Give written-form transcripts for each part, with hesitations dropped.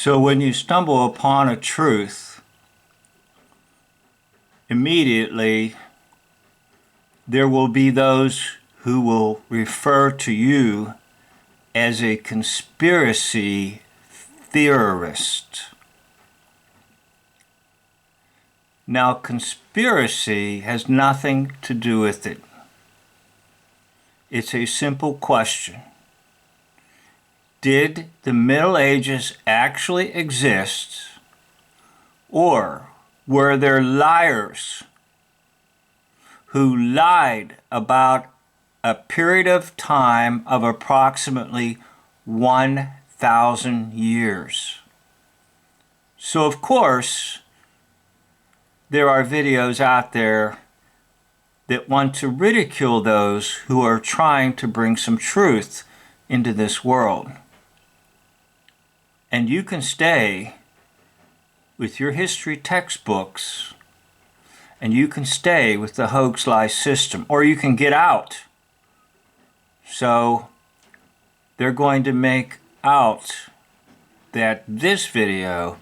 So when you stumble upon a truth, immediately there will be those who will refer to you as a conspiracy theorist. Now, conspiracy has nothing to do with it. It's a simple question. Did the Middle Ages actually exist, or were there liars who lied about a period of time of approximately 1,000 years? So, of course, there are videos out there that want to ridicule those who are trying to bring some truth into this world. And you can stay with your history textbooks, and you can stay with the hoax lie system, or you can get out. So they're going to make out that this video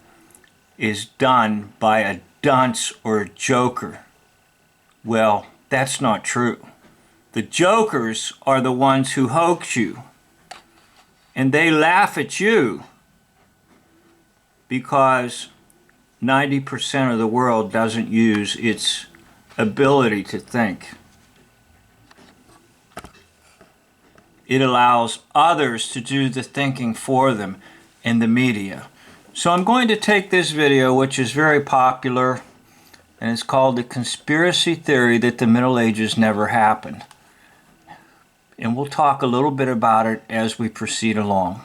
is done by a dunce or a joker. Well, that's not true. The jokers are the ones who hoax you, and they laugh at you because 90% of the world doesn't use its ability to think. It allows others to do the thinking for them in the media. So I'm going to take this video, which is very popular, and it's called The Conspiracy Theory That the Middle Ages Never Happened. And we'll talk a little bit about it as we proceed along.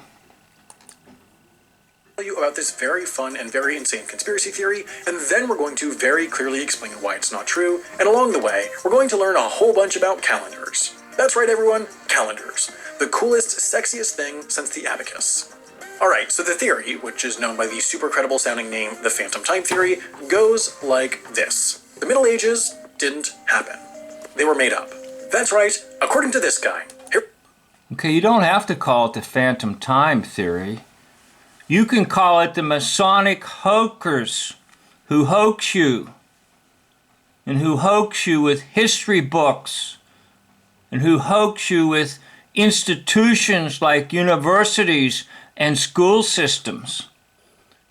You about this very fun and very insane conspiracy theory, and then we're going to very clearly explain why it's not true, and along the way, we're going to learn a whole bunch about calendars. That's right, everyone, calendars. The coolest, sexiest thing since the abacus. Alright, so the theory, which is known by the super credible sounding name the Phantom Time Theory, goes like this. The Middle Ages didn't happen. They were made up. That's right, according to this guy. Okay, you don't have to call it the Phantom Time Theory. You can call it the Masonic hoaxers who hoax you, and who hoax you with history books, and who hoax you with institutions like universities and school systems.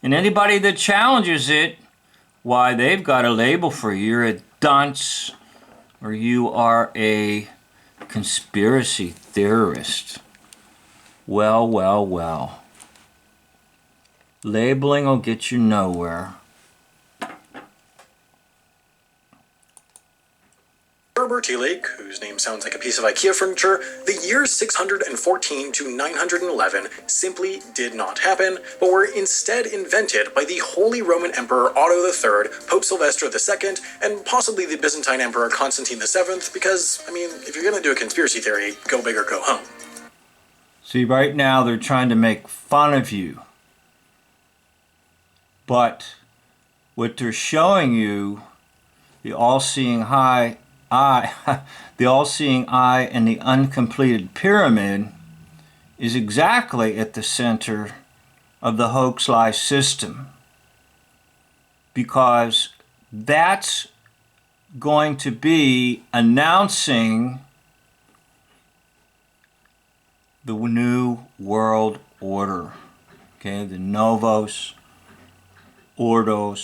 And anybody that challenges it, why, they've got a label for you. You're a dunce, or you are a conspiracy theorist. Well, well, well. Labeling will get you nowhere. Herbert Tillich, whose name sounds like a piece of IKEA furniture, the years 614 to 911 simply did not happen, but were instead invented by the Holy Roman Emperor Otto III, Pope Sylvester II, and possibly the Byzantine Emperor Constantine VII, because, I mean, if you're gonna do a conspiracy theory, go big or go home. See, right now they're trying to make fun of you. But what they're showing you, the all-seeing eye, the all-seeing eye and the uncompleted pyramid, is exactly at the center of the hoax lie system, because that's going to be announcing the new world order. Okay, the Novus Ordo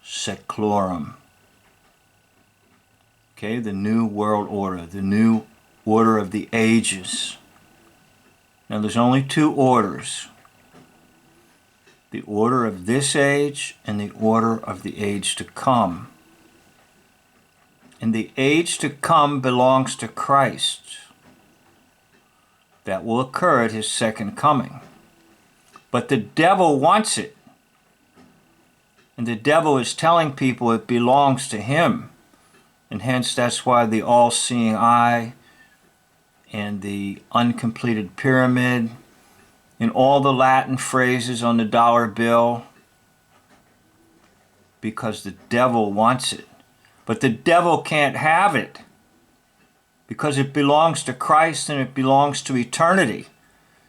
Seclorum. Okay, the new world order, the new order of the ages. Now there's only two orders. The order of this age and the order of the age to come. And the age to come belongs to Christ. That will occur at his second coming. But the devil wants it. And the devil is telling people it belongs to him. And hence that's why the all-seeing eye and the uncompleted pyramid and all the Latin phrases on the dollar bill, because the devil wants it. But the devil can't have it, because it belongs to Christ and it belongs to eternity.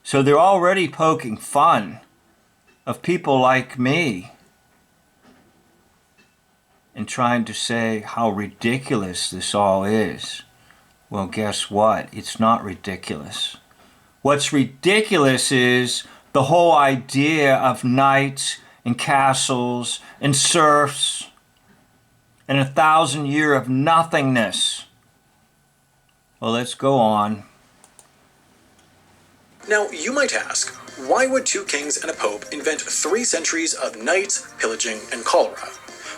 So they're already poking fun of people like me and trying to say how ridiculous this all is. Well, guess what? It's not ridiculous. What's ridiculous is the whole idea of knights and castles and serfs and 1,000 years of nothingness. Well, let's go on. Now, you might ask, why would 2 kings and a pope invent 3 centuries of knights, pillaging, and cholera?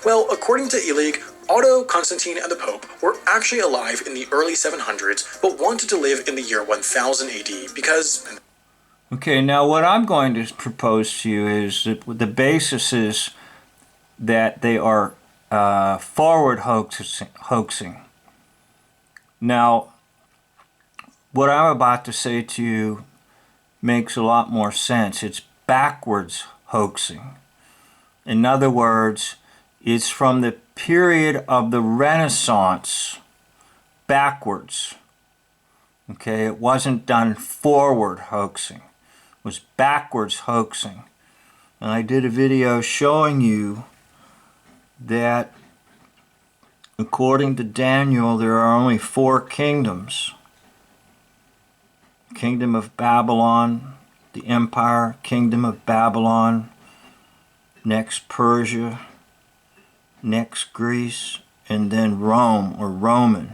Well, according to Illig, Otto, Constantine, and the Pope were actually alive in the early 700s, but wanted to live in the year 1000 AD because... Okay, now what I'm going to propose to you is that the basis is that they are forward hoaxing. Now, what I'm about to say to you makes a lot more sense. It's backwards hoaxing. In other words, it's from the period of the Renaissance backwards. Okay, it wasn't done forward hoaxing. It was backwards hoaxing. And I did a video showing you that according to Daniel, there are only 4 kingdoms. Kingdom of Babylon, the Empire, Kingdom of Babylon, next Persia, next Greece, and then Rome or Roman.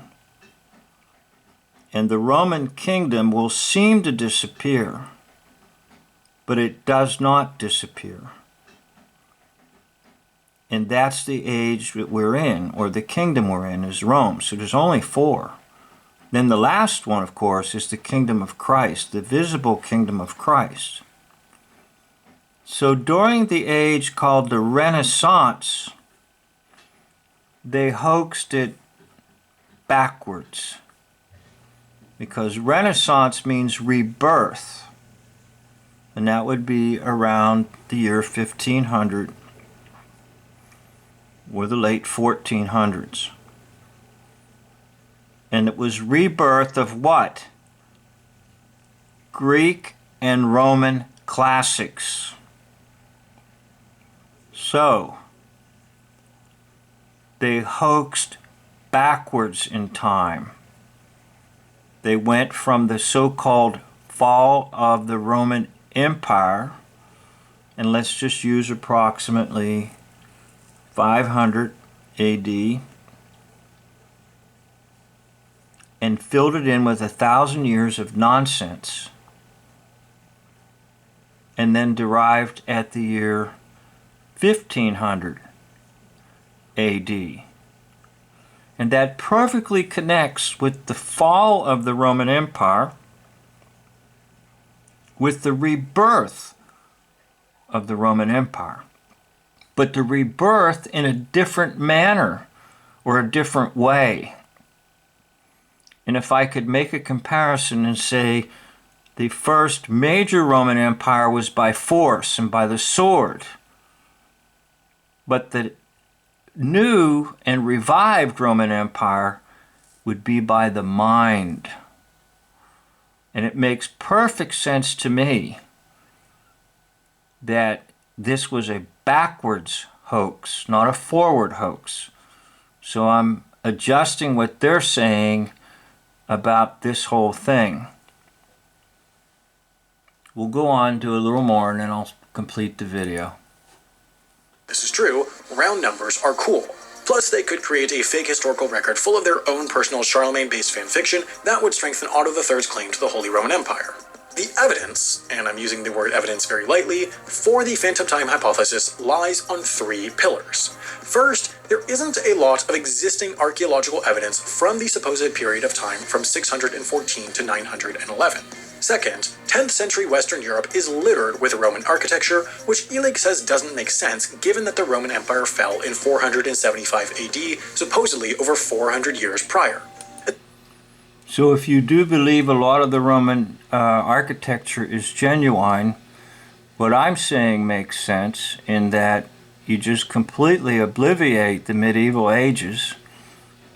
And the Roman kingdom will seem to disappear, but it does not disappear. And that's the age that we're in, or the kingdom we're in, is Rome. So there's only 4. Then the last one, of course, is the kingdom of Christ, the visible kingdom of Christ. So during the age called the Renaissance, they hoaxed it backwards. Because Renaissance means rebirth. And that would be around the year 1500 or the late 1400s. And it was rebirth of what? Greek and Roman classics. So, they hoaxed backwards in time. They went from the so-called fall of the Roman Empire, and let's just use approximately 500 AD, and filled it in with 1,000 years of nonsense, and then derived at the year 1500 AD. And that perfectly connects with the fall of the Roman Empire, with the rebirth of the Roman Empire. But the rebirth in a different manner or a different way. And if I could make a comparison and say the first major Roman Empire was by force and by the sword, but the new and revived Roman Empire would be by the mind. And it makes perfect sense to me that this was a backwards hoax, not a forward hoax. So I'm adjusting what they're saying about this whole thing. We'll go on to a little more and then I'll complete the video. This is true, round numbers are cool. Plus, they could create a fake historical record full of their own personal Charlemagne-based fanfiction that would strengthen Otto III's claim to the Holy Roman Empire. The evidence, and I'm using the word evidence very lightly, for the phantom time hypothesis lies on 3 pillars. First, there isn't a lot of existing archaeological evidence from the supposed period of time from 614 to 911. Second, 10th century Western Europe is littered with Roman architecture, which Illig says doesn't make sense given that the Roman Empire fell in 475 AD, supposedly over 400 years prior. So if you do believe a lot of the Roman architecture is genuine, what I'm saying makes sense in that you just completely obliviate the medieval ages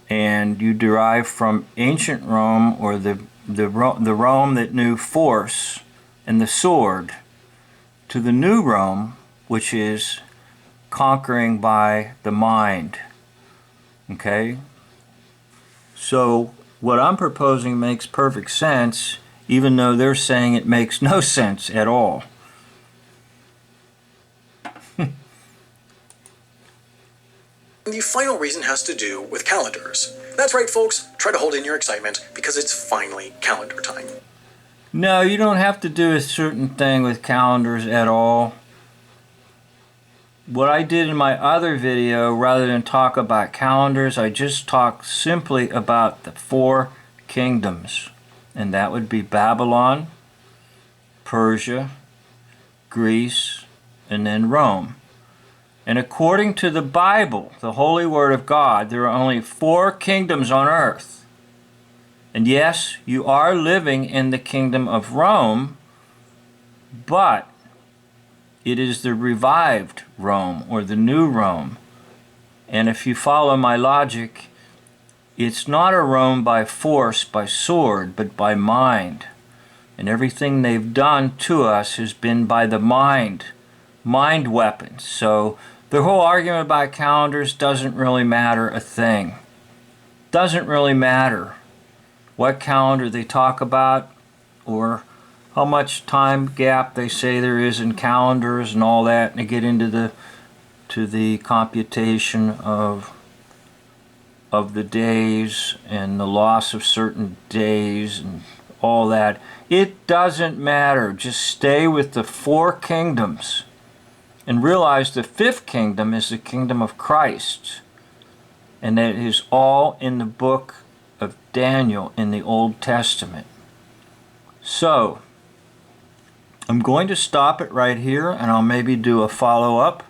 and you derive from ancient Rome or the Rome that knew force and the sword to the new Rome which is conquering by the mind. Okay? So what I'm proposing makes perfect sense, even though they're saying it makes no sense at all. The final reason has to do with calendars. That's right, folks. Try to hold in your excitement because it's finally calendar time. No, you don't have to do a certain thing with calendars at all. What I did in my other video, rather than talk about calendars, I just talked simply about the 4 kingdoms. And that would be Babylon, Persia, Greece, and then Rome. And according to the Bible, the Holy Word of God, there are only 4 kingdoms on earth. And yes, you are living in the kingdom of Rome, but it is the revived Rome, or the new Rome. And if you follow my logic, it's not a Rome by force, by sword, but by mind. And everything they've done to us has been by the mind weapons. So the whole argument about calendars doesn't really matter a thing. Doesn't really matter what calendar they talk about, or how much time gap they say there is in calendars and all that, and they get into the computation of the days and the loss of certain days and all that. It doesn't matter. Just stay with the 4 kingdoms and realize the 5th kingdom is the kingdom of Christ, and that is all in the book of Daniel in the Old Testament. So I'm going to stop it right here, and I'll maybe do a follow-up.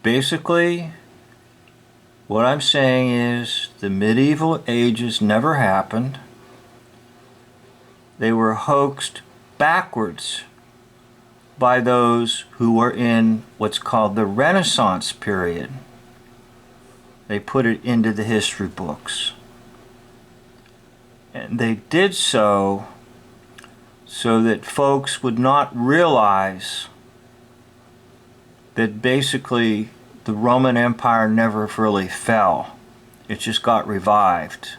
Basically, what I'm saying is the medieval ages never happened. They were hoaxed backwards by those who were in what's called the Renaissance period. They put it into the history books. And they did so that folks would not realize that basically the Roman Empire never really fell. It just got revived.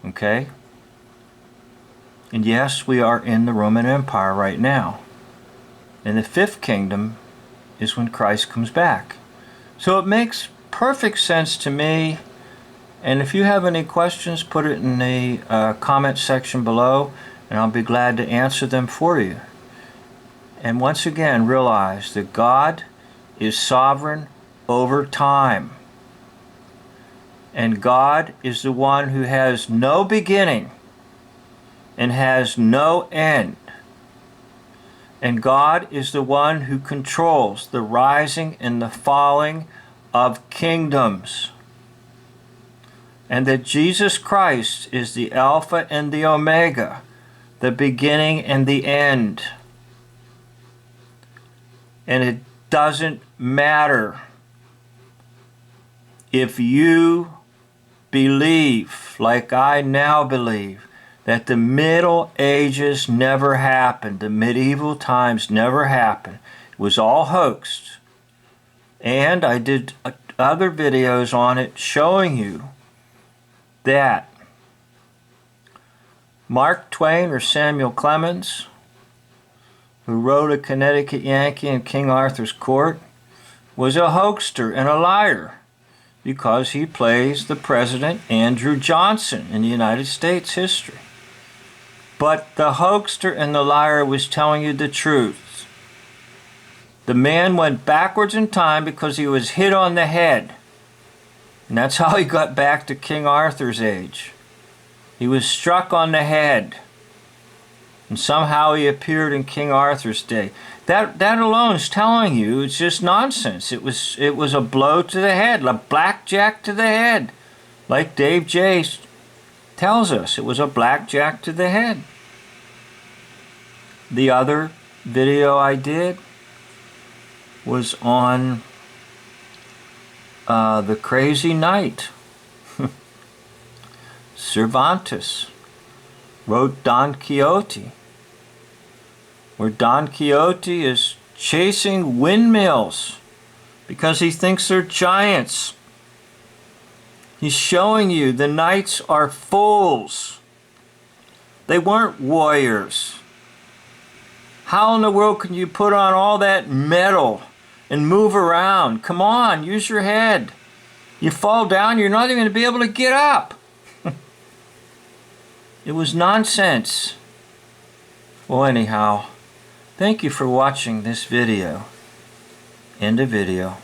Okay? And yes, we are in the Roman Empire right now. And the 5th kingdom is when Christ comes back. So it makes perfect sense to me. And if you have any questions, put it in the comment section below, and I'll be glad to answer them for you. And once again, realize that God is sovereign over time. And God is the one who has no beginning and has no end. And God is the one who controls the rising and the falling of kingdoms. And that Jesus Christ is the Alpha and the Omega, the beginning and the end. And it doesn't matter if you believe, like I now believe, that the Middle Ages never happened. The medieval times never happened. It was all hoaxed. And I did other videos on it showing you that Mark Twain, or Samuel Clemens, who wrote A Connecticut Yankee in King Arthur's Court, was a hoaxer and a liar because he plays the President Andrew Johnson in the United States history. But the hoaxer and the liar was telling you the truth. The man went backwards in time because he was hit on the head. And that's how he got back to King Arthur's age. He was struck on the head. And somehow he appeared in King Arthur's day. That alone is telling you it's just nonsense. It was a blow to the head, a blackjack to the head. Like Dave Jace tells us, it was a blackjack to the head. The other video I did was on the crazy knight. Cervantes wrote Don Quixote. where Don Quixote is chasing windmills because he thinks they're giants. He's showing you the knights are fools. They weren't warriors. How in the world can you put on all that metal and move around? Come on, use your head. You fall down, you're not even going to be able to get up. It was nonsense. Well, anyhow, thank you for watching this video. End of video.